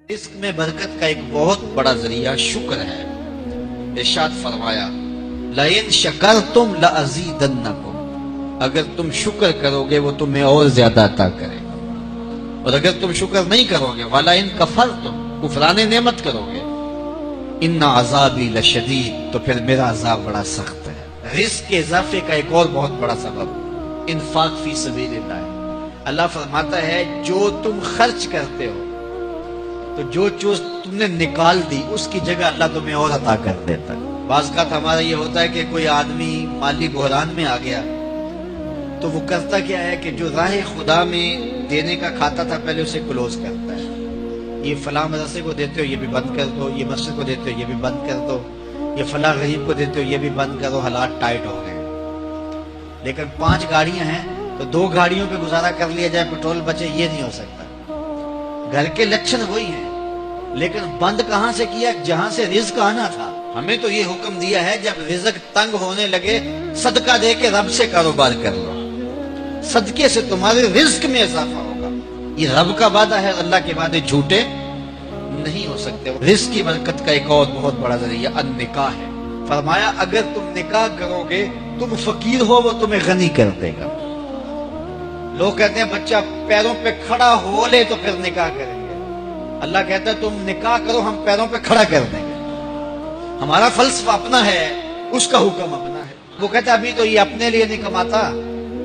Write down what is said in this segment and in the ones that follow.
رزق میں برکت کا ایک بہت بڑا ذریعہ شکر ہے۔ ارشاد فرمایا لَإِن شَكَرْتُمْ لَأَزِيدَنَّكُمْ، اگر تم شکر کرو گے وہ تمہیں اور زیادہ عطا کرے گا، اور اگر تم شکر نہیں کرو گے وَلَئِن كَفَرْتُمْ، کفران نعمت کرو گے إِنَّ عَذَابِي لَشَدِيدٌ، تو پھر میرا عذاب بڑا سخت ہے۔ رزق کے اضافے کا ایک اور بہت بڑا سبب انفاق فی سبیل اللہ ہے۔ اللہ فرماتا ہے جو تم خرچ کرتے ہو تو جو چیز تم نے نکال دی اس کی جگہ اللہ تمہیں اور عطا کر دیتا ہے۔ بعض کا ہمارا یہ ہوتا ہے کہ کوئی آدمی مالی بحران میں آ گیا تو وہ کرتا کیا ہے کہ جو راہ خدا میں دینے کا کھاتا تھا پہلے اسے کلوز کرتا ہے، یہ فلاں مدرسے کو دیتے ہو یہ بھی بند کر دو، یہ مسجد کو دیتے ہو یہ بھی بند کر دو، یہ فلاں غریب کو دیتے ہو یہ بھی بند کرو، حالات ٹائٹ ہو گئے۔ لیکن 5 گاڑیاں ہیں تو 2 گاڑیوں پہ گزارا کر لیا جائے، پیٹرول بچے، یہ نہیں ہو سکتا۔ گھر کے لچھن وہی ہیں لیکن بند کہاں سے کیا؟ جہاں سے رزق آنا تھا۔ ہمیں تو یہ حکم دیا ہے جب رزق تنگ ہونے لگے صدقہ دے کے رب سے کاروبار کر لو، صدقے سے تمہارے رزق میں اضافہ ہوگا۔ یہ رب کا وعدہ ہے، اللہ کے وعدے جھوٹے نہیں ہو سکتے۔ رزق کی برکت کا ایک اور بہت بڑا ذریعہ النکاح ہے۔ فرمایا اگر تم نکاح کرو گے تم فقیر ہو وہ تمہیں غنی کر دے گا۔ لوگ کہتے ہیں بچہ پیروں پہ کھڑا ہو لے تو پھر نکاح کریں گے، اللہ کہتا ہے تم نکاح کرو ہم پیروں پہ کھڑا کر دیں گے۔ ہمارا فلسفہ اپنا ہے، اس کا حکم اپنا ہے۔ وہ کہتا ہے ابھی تو یہ اپنے لیے نہیں کماتا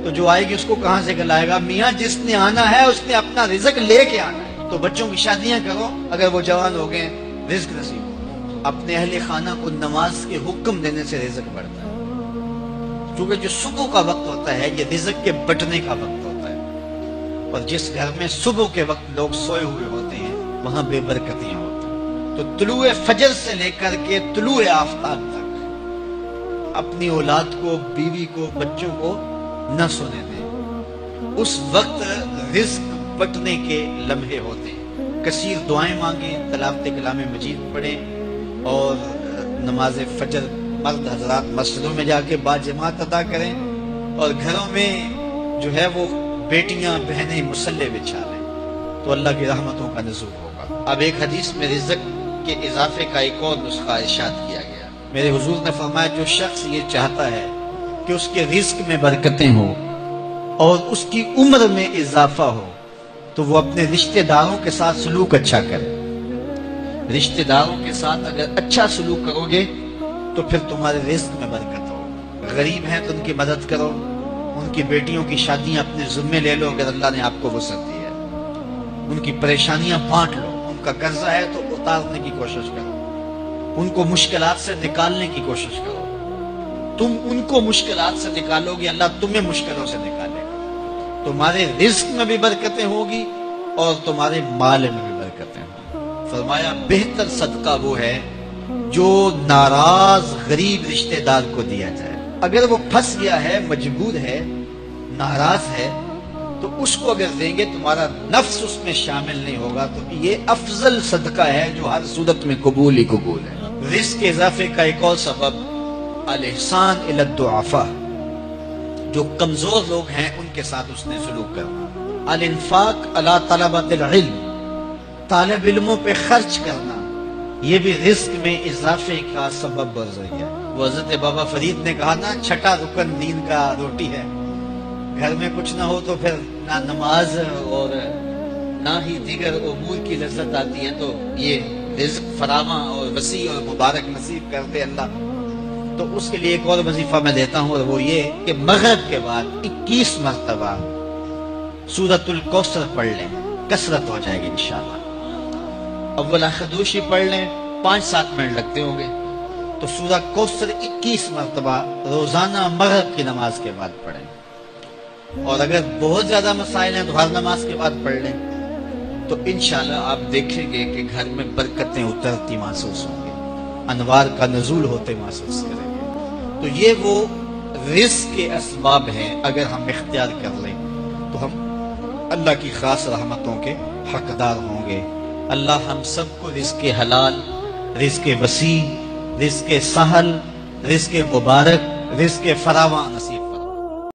تو جو آئے گی اس کو کہاں سے لائے گا؟ میاں جس نے آنا ہے اس نے اپنا رزق لے کے آنا ہے۔ تو بچوں کی شادیاں کرو اگر وہ جوان ہو گئے، رزق نصیب ہو۔ اپنے اہل خانہ کو نماز کے حکم دینے سے رزق بڑھتا ہے، کیونکہ جو صبح کا وقت ہوتا ہے یہ رزق کے بٹنے کا وقت ہوتا ہے، اور جس گھر میں صبح کے وقت لوگ سوئے ہوئے ہوتے ہیں وہاں بے برکتیاں ہوتی ہیں۔ تو طلوع فجر سے لے کر کے طلوع آفتاب تک اپنی اولاد کو، بیوی کو، بچوں کو نہ سونے دیں، اس وقت رزق بٹنے کے لمحے ہوتے ہیں۔ کثیر دعائیں مانگیں، تلاوت کلام مجید پڑھیں، اور نماز فجر مرد حضرات مسجدوں میں جا کے باجماعت ادا کریں، اور گھروں میں جو ہے وہ بیٹیاں بہنیں مصلے بچھا لیں تو اللہ کی رحمتوں کا نزول ہوگا۔ اب ایک حدیث میں رزق کے اضافے کا ایک اور نسخہ ارشاد کیا گیا۔ میرے حضور نے فرمایا جو شخص یہ چاہتا ہے کہ اس کے رزق میں برکتیں ہوں اور اس کی عمر میں اضافہ ہو تو وہ اپنے رشتہ داروں کے ساتھ سلوک اچھا کرے۔ رشتہ داروں کے ساتھ اگر اچھا سلوک کرو گے تو پھر تمہارے رزق میں برکت ہو۔ غریب ہیں تو ان کی مدد کرو، ان کی بیٹیوں کی شادیاں اپنے ذمے لے لو اگر اللہ نے آپ کو وسعت دی ہے، ان کی پریشانیاں بانٹ لو، ان کا قرضہ ہے تو اتارنے کی کوشش کرو، ان کو مشکلات سے نکالنے کی کوشش کرو۔ تم ان کو مشکلات سے نکالو گے اللہ تمہیں مشکلوں سے نکالے گا۔ تمہارے رزق میں بھی برکتیں ہوگی اور تمہارے مال میں بھی برکتیں ہوں۔ فرمایا بہتر صدقہ وہ ہے جو ناراض غریب رشتہ دار کو دیا جائے۔ اگر وہ پھنس گیا ہے، مجبور ہے، ناراض ہے، تو اس کو اگر دیں گے تمہارا نفس اس میں شامل نہیں ہوگا، تو یہ افضل صدقہ ہے جو ہر صورت میں قبول ہی قبول ہے۔ رزق کے اضافے کا ایک اور سبب الاحسان الی الضعفاء، جو کمزور لوگ ہیں ان کے ساتھ اس نے سلوک کرنا۔ الانفاق علی طلبۃ العلم، طالب علموں پہ خرچ کرنا، یہ بھی رزق میں اضافے کا سبب اور ذریعہ ہے۔ وہ حضرت بابا فرید نے کہا نا چھٹا رکن دین کا روٹی ہے۔ گھر میں کچھ نہ ہو تو پھر نہ نماز اور نہ ہی دیگر امور کی لذت آتی ہے، تو یہ رزق فراواں اور وسیع اور مبارک نصیب کر دے اللہ۔ تو اس کے لیے ایک اور وظیفہ میں دیتا ہوں، اور وہ یہ کہ مغرب کے بعد 21 مرتبہ سورۃ الکوثر پڑھ لیں، کثرت ہو جائے گی انشاءاللہ۔ اول خدوشی پڑھ لیں، 5-7 منٹ لگتے ہوں گے، تو سورہ کوثر 21 مرتبہ روزانہ مغرب کی نماز کے بعد پڑھیں، اور اگر بہت زیادہ مسائل ہیں تو ہر نماز کے بعد پڑھ لیں، تو انشاءاللہ آپ دیکھیں گے کہ گھر میں برکتیں اترتی محسوس ہوں گی، انوار کا نزول ہوتے محسوس کریں گے۔ تو یہ وہ رزق کے اسباب ہیں، اگر ہم اختیار کر لیں تو ہم اللہ کی خاص رحمتوں کے حقدار ہوں گے۔ اللہ ہم سب کو رزق حلال، رزق وسیع، رزق سہل، رزق مبارک، رزق فراواں نصیب